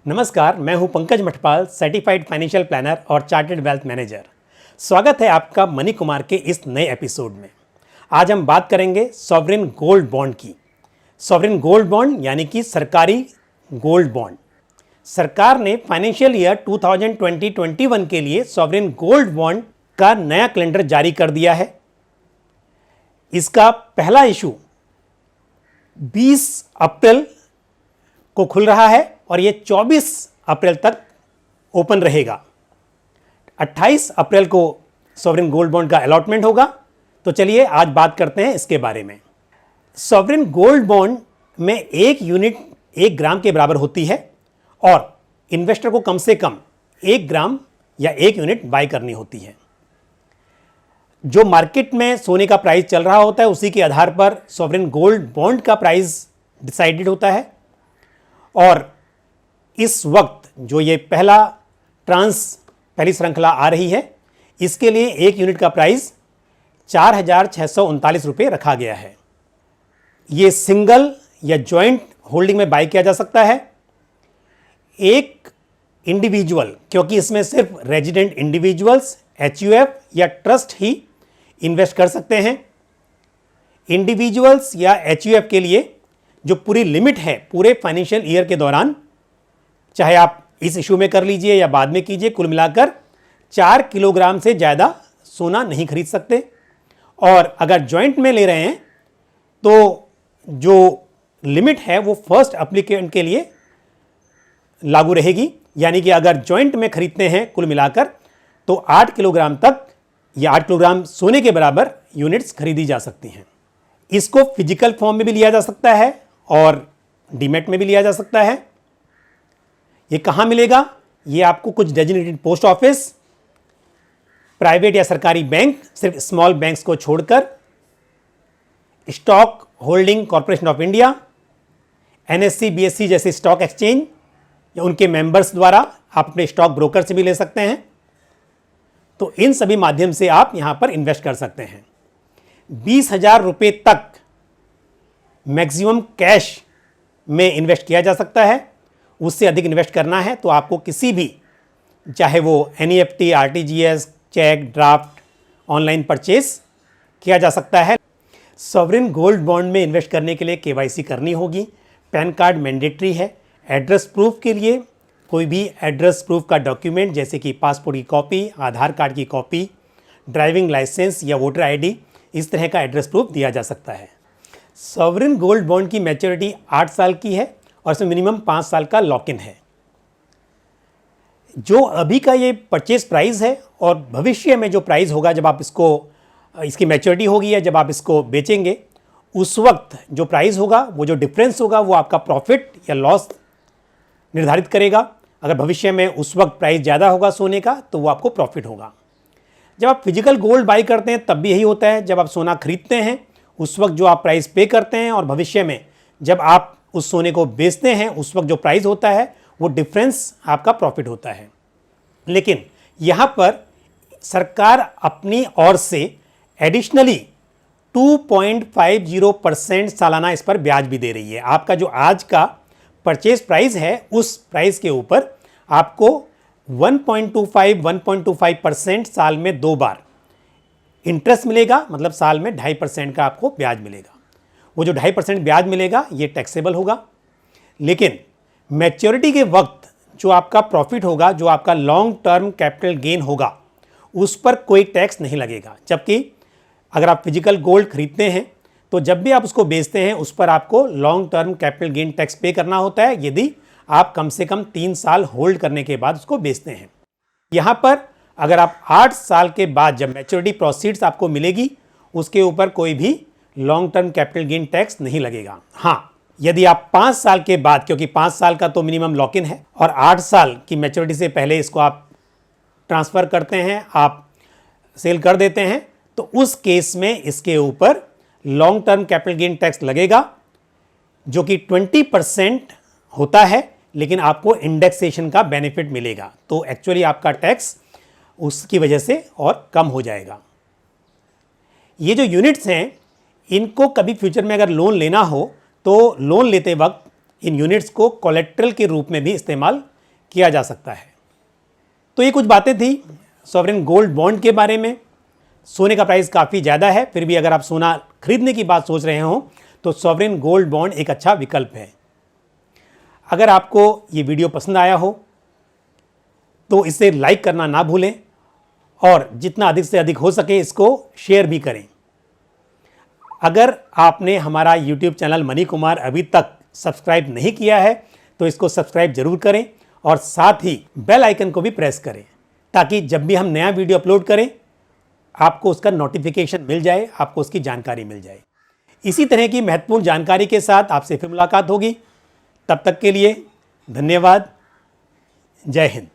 नमस्कार, मैं हूं Pankaj Mathpal, certified financial planner और चार्टर्ड वेल्थ मैनेजर। स्वागत है आपका मनी कुमार के इस नए एपिसोड में। आज हम बात करेंगे सॉवरेन गोल्ड बॉन्ड की। सॉवरेन गोल्ड बॉन्ड यानी कि सरकारी गोल्ड बॉन्ड। सरकार ने फाइनेंशियल ईयर 2020-21 के लिए सॉवरेन गोल्ड बॉन्ड का नया कैलेंडर जारी कर दिया है। इसका पहला इशू 20 अप्रैल को खुल रहा है और ये 24 अप्रैल तक ओपन रहेगा। 28 अप्रैल को सॉवरेन गोल्ड बॉन्ड का अलॉटमेंट होगा। तो चलिए आज बात करते हैं इसके बारे में। सॉवरेन गोल्ड बॉन्ड में एक यूनिट 1 ग्राम के बराबर होती है और इन्वेस्टर को कम से कम 1 ग्राम या 1 यूनिट बाय करनी होती है। जो मार्केट में सोने का प्राइस चल रहा होता है उसी के आधार पर सॉवरेन गोल्ड बॉन्ड का प्राइस डिसाइडेड होता है। और इस वक्त जो ये पहली श्रृंखला आ रही है, इसके लिए 1 यूनिट का प्राइस 4,639 रुपये रखा गया है। ये सिंगल या जॉइंट होल्डिंग में बाय किया जा सकता है। एक इंडिविजुअल, क्योंकि इसमें सिर्फ रेजिडेंट इंडिविजुअल्स, एचयूएफ या ट्रस्ट ही इन्वेस्ट कर सकते हैं। इंडिविजुअल्स या एचयूएफ के लिए जो पूरी लिमिट है पूरे फाइनेंशियल ईयर के दौरान, चाहे आप इस इशू में कर लीजिए या बाद में कीजिए, कुल मिलाकर 4 किलोग्राम से ज़्यादा सोना नहीं खरीद सकते। और अगर जॉइंट में ले रहे हैं तो जो लिमिट है वो फर्स्ट एप्लीकेंट के लिए लागू रहेगी, यानी कि अगर जॉइंट में खरीदते हैं कुल मिलाकर तो 8 किलोग्राम तक या 8 किलोग्राम सोने के बराबर यूनिट्स खरीदी जा सकती हैं। इसको फिजिकल फॉर्म में भी लिया जा सकता है और डीमैट में भी लिया जा सकता है। ये कहाँ मिलेगा? ये आपको कुछ डेजिग्नेटेड पोस्ट ऑफिस, प्राइवेट या सरकारी बैंक, सिर्फ स्मॉल बैंक्स को छोड़कर, stock holding corporation of India, NSC BSc जैसे स्टॉक एक्सचेंज या उनके मेंबर्स द्वारा आप अपने स्टॉक ब्रोकर से भी ले सकते हैं। तो इन सभी माध्यम से आप यहां पर इन्वेस्ट कर सकते हैं। 20,000 रुपये तक मैक्सिमम कैश में इन्वेस्ट किया जा सकता है। उससे अधिक इन्वेस्ट करना है तो आपको किसी भी, चाहे वो NEFT, RTGS, cheque, draft, online purchase किया जा सकता है। सॉवरेन गोल्ड बॉन्ड में इन्वेस्ट करने के लिए केवाईसी करनी होगी। पैन कार्ड मैंडेटरी है। एड्रेस प्रूफ के लिए कोई भी एड्रेस प्रूफ का डॉक्यूमेंट जैसे कि पासपोर्ट की कॉपी, आधार कार्ड की कॉपी, ड्राइविंग लाइसेंस या वोटर आईडी, इस तरह का एड्रेस प्रूफ दिया जा सकता है। सॉवरेन गोल्ड बॉन्ड की मैच्योरिटी 8 साल की है और इसमें मिनिमम 5 साल का लॉक इन है। जो अभी का ये परचेज प्राइस है और भविष्य में जो प्राइस होगा जब आप इसकी मैच्योरिटी होगी या जब आप इसको बेचेंगे, उस वक्त जो प्राइस होगा, वो जो डिफरेंस होगा, वो आपका प्रॉफिट या लॉस निर्धारित करेगा। अगर भविष्य में उस वक्त प्राइस ज़्यादा होगा सोने का तो वो आपको प्रॉफिट होगा। जब आप फिजिकल गोल्ड बाई करते हैं तब भी यही होता है। जब आप सोना खरीदते हैं उस वक्त जो आप प्राइस पे करते हैं और भविष्य में जब आप उस सोने को बेचते हैं उस वक्त जो प्राइस होता है वो डिफरेंस आपका प्रॉफिट होता है। लेकिन यहाँ पर सरकार अपनी ओर से एडिशनली 2.50% सालाना इस पर ब्याज भी दे रही है। आपका जो आज का परचेज प्राइस है उस प्राइस के ऊपर आपको 1.25% साल में 2 बार इंटरेस्ट मिलेगा, मतलब साल में 2.5% का आपको ब्याज मिलेगा। वो जो 2.5% ब्याज मिलेगा ये टैक्सेबल होगा। लेकिन मैच्योरिटी के वक्त जो आपका प्रॉफिट होगा, जो आपका लॉन्ग टर्म कैपिटल गेन होगा, उस पर कोई टैक्स नहीं लगेगा। जबकि अगर आप फिजिकल गोल्ड खरीदते हैं तो जब भी आप उसको बेचते हैं उस पर आपको long term capital gain tax पे करना होता है, यदि आप कम से कम 3 साल होल्ड करने के बाद उसको बेचते हैं। यहाँ पर अगर आप 8 साल के बाद जब मैच्योरिटी प्रोसीड्स आपको मिलेगी उसके ऊपर कोई भी long term capital gain tax नहीं लगेगा। हाँ, यदि आप 5 साल के बाद, क्योंकि 5 साल का तो मिनिमम लॉक इन है और 8 साल की मैच्योरिटी से पहले इसको आप ट्रांसफ़र करते हैं, आप सेल कर देते हैं, तो उस केस में इसके ऊपर long term capital gain tax लगेगा जो कि 20% होता है। लेकिन आपको इंडेक्सेशन का बेनिफिट मिलेगा तो एक्चुअली आपका टैक्स उसकी वजह से और कम हो जाएगा। ये जो यूनिट्स हैं इनको कभी फ्यूचर में अगर लोन लेना हो तो लोन लेते वक्त इन यूनिट्स को कोलेट्रल के रूप में भी इस्तेमाल किया जा सकता है। तो ये कुछ बातें थी सॉवरेन गोल्ड बॉन्ड के बारे में। सोने का प्राइस काफ़ी ज़्यादा है, फिर भी अगर आप सोना खरीदने की बात सोच रहे हो तो सॉवरेन गोल्ड बॉन्ड एक अच्छा विकल्प है। अगर आपको ये वीडियो पसंद आया हो तो इसे लाइक करना ना भूलें और जितना अधिक से अधिक हो सके इसको शेयर भी करें। अगर आपने हमारा YouTube चैनल मनी कुमार अभी तक सब्सक्राइब नहीं किया है तो इसको सब्सक्राइब जरूर करें और साथ ही बेल आइकन को भी प्रेस करें ताकि जब भी हम नया वीडियो अपलोड करें आपको उसका नोटिफिकेशन मिल जाए, आपको उसकी जानकारी मिल जाए। इसी तरह की महत्वपूर्ण जानकारी के साथ आपसे फिर मुलाकात होगी। तब तक के लिए धन्यवाद। जय हिंद।